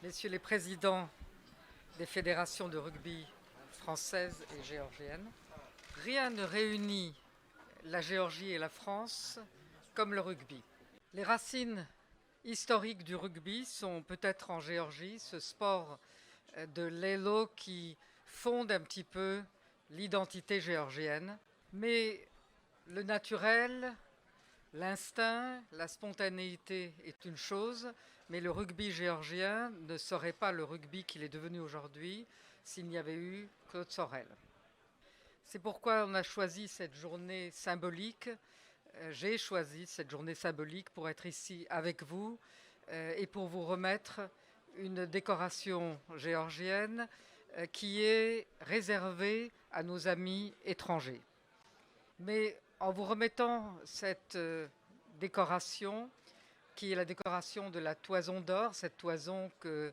Messieurs les présidents des fédérations de rugby françaises et géorgiennes, rien ne réunit la Géorgie et la France comme le rugby. Les racines historiques du rugby sont peut-être en Géorgie, ce sport de l'élo qui fonde un petit peu l'identité géorgienne. Mais le naturel, l'instinct, la spontanéité est une chose, mais le rugby géorgien ne serait pas le rugby qu'il est devenu aujourd'hui s'il n'y avait eu Claude Sorel. C'est pourquoi on a choisi cette journée symbolique. J'ai choisi cette journée symbolique pour être ici avec vous et pour vous remettre une décoration géorgienne qui est réservée à nos amis étrangers. Mais en vous remettant cette décoration, qui est la décoration de la toison d'or, cette toison que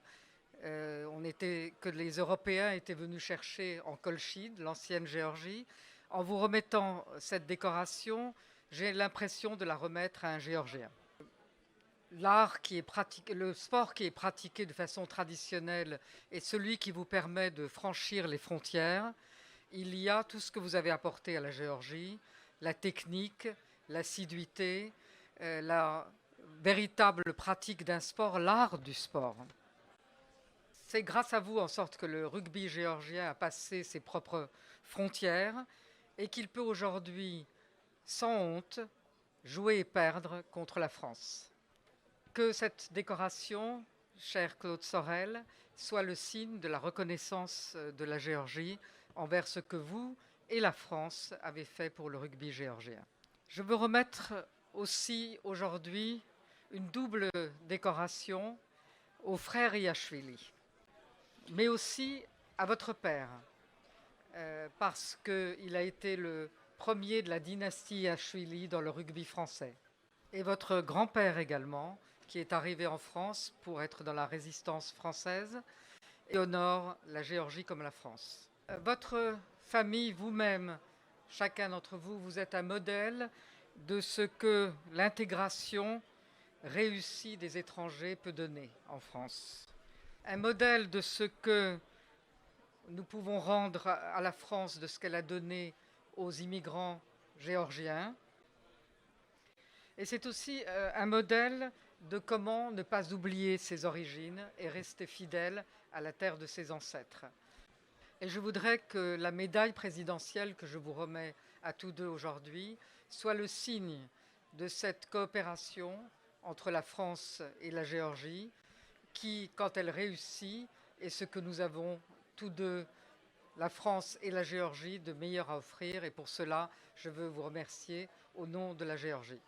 les Européens étaient venus chercher en Colchide, l'ancienne Géorgie. En vous remettant cette décoration, j'ai l'impression de la remettre à un Géorgien. Le sport qui est pratiqué de façon traditionnelle est celui qui vous permet de franchir les frontières. Il y a tout ce que vous avez apporté à la Géorgie, la technique, l'assiduité, la véritable pratique d'un sport, l'art du sport. C'est grâce à vous en sorte que le rugby géorgien a passé ses propres frontières et qu'il peut aujourd'hui, sans honte, jouer et perdre contre la France. Que cette décoration, cher Claude Sorel, soit le signe de la reconnaissance de la Géorgie envers ce que vous et la France avez fait pour le rugby géorgien. Je veux remettre aussi aujourd'hui une double décoration au frère Iachvili, mais aussi à votre père, parce qu'il a été le premier de la dynastie Iachvili dans le rugby français. Et votre grand-père également, qui est arrivé en France pour être dans la résistance française et honore la Géorgie comme la France. Votre famille, vous-même, chacun d'entre vous, vous êtes un modèle de ce que l'intégration réussie des étrangers peut donner en France. Un modèle de ce que nous pouvons rendre à la France de ce qu'elle a donné aux immigrants géorgiens. Et c'est aussi un modèle de comment ne pas oublier ses origines et rester fidèle à la terre de ses ancêtres. Et je voudrais que la médaille présidentielle que je vous remets à tous deux aujourd'hui soit le signe de cette coopération entre la France et la Géorgie qui, quand elle réussit, est ce que nous avons tous deux, la France et la Géorgie, de meilleur à offrir. Et pour cela, je veux vous remercier au nom de la Géorgie.